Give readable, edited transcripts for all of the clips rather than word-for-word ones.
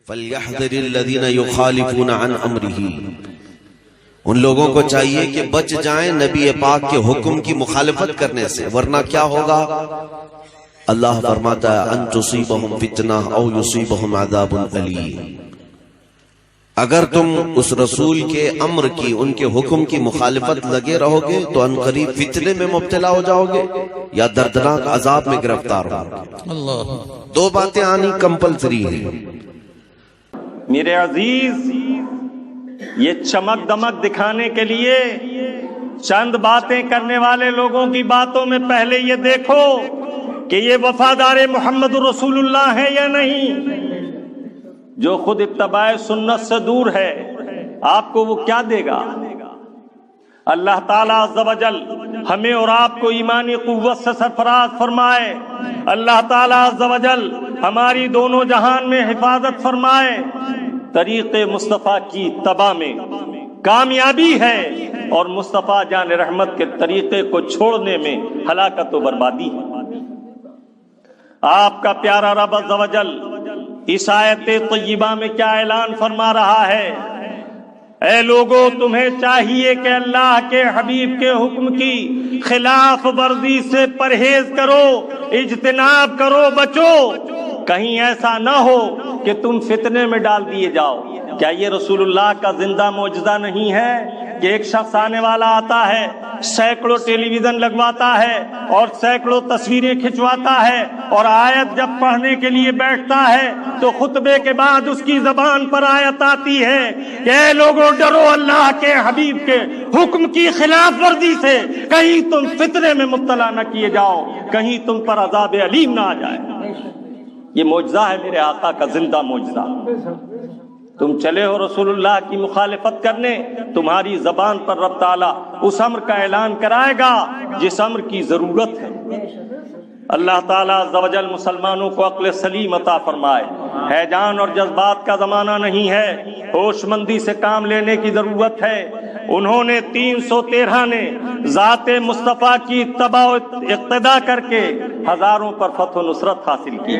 فَلْيَحْذَرِ الَّذِينَ يُخَالِفُونَ عَنْ أَمْرِهِ، ان لوگوں کو چاہیے کہ بچ جائیں نبی پاک کے حکم کی مخالفت کرنے سے، ورنہ کیا ہوگا؟ اللہ فرماتا ہے ان تصیبہم فتنہ او یصیبہم عذاب علیم، اگر تم اس رسول کے امر کی، ان کے حکم کی مخالفت لگے رہو گے تو ان قریب فتنے میں مبتلا ہو جاؤ گے یا دردناک عذاب میں گرفتار ہو گے۔ دو باتیں آنی کمپلسری ہیں۔ میرے عزیز، یہ چمک دمک دکھانے کے لیے چند باتیں کرنے والے لوگوں کی باتوں میں پہلے یہ دیکھو کہ یہ وفادار محمد رسول اللہ ہے یا نہیں۔ جو خود اتباع سنت سے دور ہے، آپ کو وہ کیا دے گا؟ اللہ تعالیٰ عز و جل ہمیں اور آپ کو ایمانی قوت سے سرفراز فرمائے۔ اللہ تعالیٰ عز و جل ہماری دونوں جہان میں حفاظت فرمائے۔ طریق مصطفیٰ کی اتباع میں کامیابی ہے اور مصطفیٰ جان رحمت کے طریقے کو چھوڑنے میں ہلاکت و بربادی ہے۔ آپ کا پیارا رب عز و جل اس آیت طیبہ میں کیا اعلان فرما رہا ہے؟ اے لوگو، تمہیں چاہیے کہ اللہ کے حبیب کے حکم کی خلاف ورزی سے پرہیز کرو، اجتناب کرو، بچو۔ کہیں ایسا نہ ہو کہ تم فتنے میں ڈال دیے جاؤ۔ کیا یہ رسول اللہ کا زندہ معجزہ نہیں ہے کہ ایک شخص آنے والا آتا ہے، سینکڑوں ٹیلی ویژن لگواتا ہے اور سینکڑوں تصویریں کھنچواتا ہے، اور آیت جب پڑھنے کے لیے بیٹھتا ہے تو خطبے کے بعد اس کی زبان پر آیت آتی ہے کہ اے لوگوں، ڈرو اللہ کے حبیب کے حکم کی خلاف ورزی سے، کہیں تم فتنے میں مبتلا نہ کیے جاؤ، کہیں تم پر عذاب علیم نہ آ جائے۔ یہ معجزہ ہے میرے آقا کا، زندہ معجزہ۔ تم چلے ہو رسول اللہ کی مخالفت کرنے، تمہاری زبان پر رب تعالیٰ اس امر کا اعلان کرائے گا جس امر کی ضرورت ہے۔ اللہ تعالیٰ عز و جل مسلمانوں کو عقل سلیم عطا فرمائے۔ ہیجان اور جذبات کا زمانہ نہیں ہے، ہوش مندی سے کام لینے کی ضرورت ہے۔ انہوں نے 313 نے ذات مصطفیٰ کی اتباع و اقتداء کر کے ہزاروں پر فتح و نصرت حاصل کی۔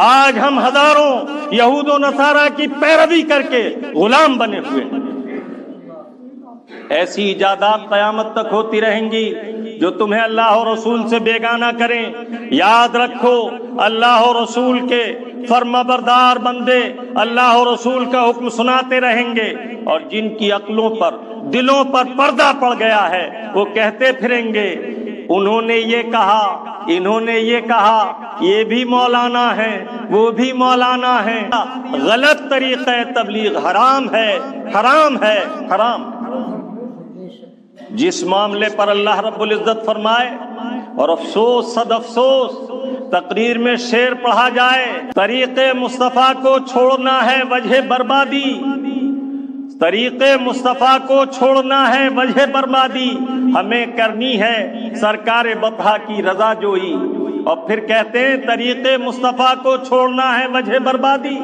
آج ہم ہزاروں یہود و نصارہ کی پیروی کر کے غلام بنے ہوئے ہیں۔ ایسی ایجادات قیامت تک ہوتی رہیں گی جو تمہیں اللہ اور رسول سے بیگانہ کریں۔ یاد رکھو، اللہ اور رسول کے فرما بردار بندے اللہ اور رسول کا حکم سناتے رہیں گے، اور جن کی عقلوں پر، دلوں پر پردہ پڑ گیا ہے، وہ کہتے پھریں گے انہوں نے یہ کہا، انہوں نے یہ کہا، یہ بھی مولانا ہے، وہ بھی مولانا ہے۔ غلط طریقہ تبلیغ حرام ہے، حرام ہے، حرام۔ جس معاملے پر اللہ رب العزت فرمائے، اور افسوس صد افسوس تقریر میں شعر پڑھا جائے، طریق مصطفیٰ کو چھوڑنا ہے وجہ بربادی، طریق مصطفیٰ کو چھوڑنا ہے وجہ بربادی۔ ہمیں کرنی ہے سرکار بطحا کی رضا جوئی، اور پھر کہتے ہیں طریق مصطفیٰ کو چھوڑنا ہے وجہ بربادی۔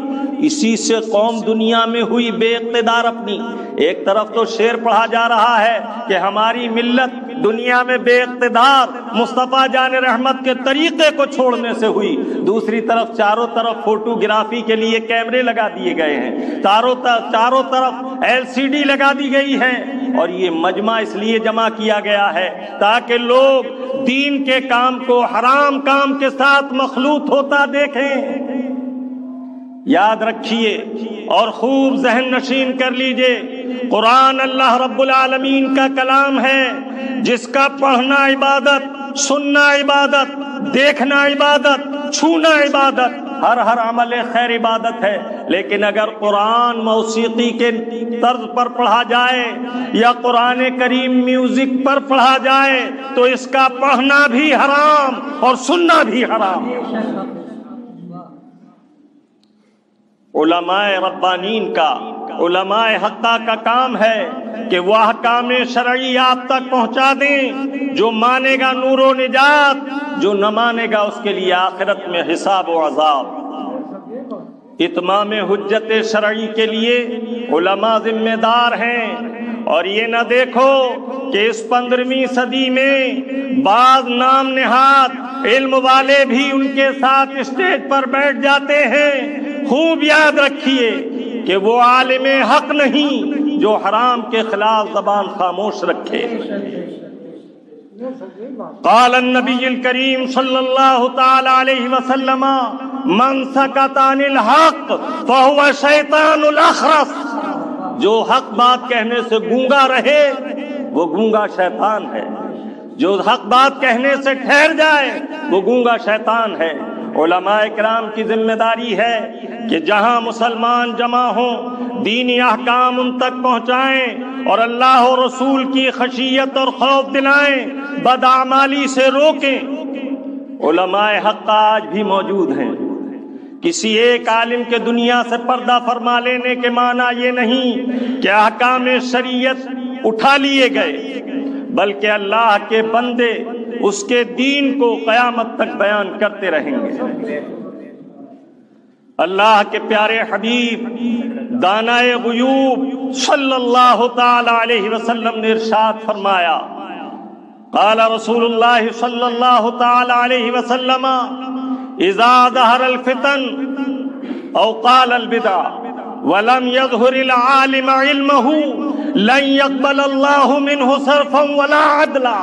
اسی سے قوم دنیا میں ہوئی بے اقتدار اپنی۔ ایک طرف تو شعر پڑھا جا رہا ہے کہ ہماری ملت دنیا میں بے اقتدار مصطفیٰ جان رحمت کے طریقے کو چھوڑنے سے ہوئی، دوسری طرف چاروں طرف فوٹوگرافی کے لیے کیمرے لگا دیے گئے ہیں، چاروں طرف LCD لگا دی گئی ہے، اور یہ مجمع اس لیے جمع کیا گیا ہے تاکہ لوگ دین کے کام کو حرام کام کے ساتھ مخلوط ہوتا دیکھیں۔ یاد رکھیے اور خوب ذہن نشین کر لیجئے، قرآن اللہ رب العالمین کا کلام ہے، جس کا پڑھنا عبادت، سننا عبادت، دیکھنا عبادت، چھونا عبادت، ہر عمل خیر عبادت ہے۔ لیکن اگر قرآن موسیقی کے طرز پر پڑھا جائے یا قرآن کریم میوزک پر پڑھا جائے تو اس کا پڑھنا بھی حرام اور سننا بھی حرام۔ علماء ربانین کا، علماء حقہ کا کام ہے کہ وہ احکام شرعی آپ تک پہنچا دیں۔ جو مانے گا نور و نجات، جو نہ مانے گا اس کے لیے آخرت میں حساب و عذاب۔ اتمام حجت شرعی کے لیے علماء ذمہ دار ہیں، اور یہ نہ دیکھو کہ اس 15ویں صدی میں بعض نام نہاد علم والے بھی ان کے ساتھ اسٹیج پر بیٹھ جاتے ہیں، خوب یاد رکھیے کہ وہ عالم حق نہیں جو حرام کے خلاف زبان خاموش رکھے۔ قال النبی الکریم صلی اللہ تعالی علیہ وسلم من سکت عن الحق فهو شیطان الاخرس، جو حق بات کہنے سے گونگا رہے وہ گونگا شیطان ہے، جو حق بات کہنے سے ٹھہر جائے وہ گونگا شیطان ہے۔ علماء کرام کی ذمہ داری ہے کہ جہاں مسلمان جمع ہوں دینی احکام ان تک پہنچائیں اور اللہ و رسول کی خشیت اور خوف دلائیں، بدعمالی سے روکیں۔ علماء حق آج بھی موجود ہیں۔ کسی ایک عالم کے دنیا سے پردہ فرما لینے کے معنی یہ نہیں کہ احکام شریعت اٹھا لیے گئے، بلکہ اللہ کے بندے اس کے دین کو قیامت تک بیان کرتے رہیں گے۔ اللہ کے پیارے حبیب دانائے غیوب صلی اللہ تعالی علیہ وسلم نے ارشاد فرمایا، قال رسول اللہ صلی اللہ تعالی علیہ وسلم اذا ظہر الفتن او قال البدع ولم يظهر العالم علمه لن يقبل الله منه صرفا ولا عدلا۔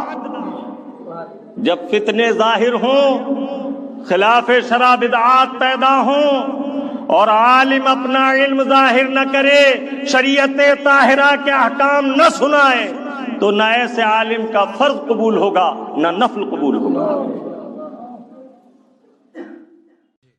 جب فتنے ظاہر ہوں، خلاف شرع بدعات پیدا ہوں اور عالم اپنا علم ظاہر نہ کرے، شریعت طاہرہ کے احکام نہ سنائے، تو نہ ایسے عالم کا فرض قبول ہوگا نہ نفل قبول ہوگا۔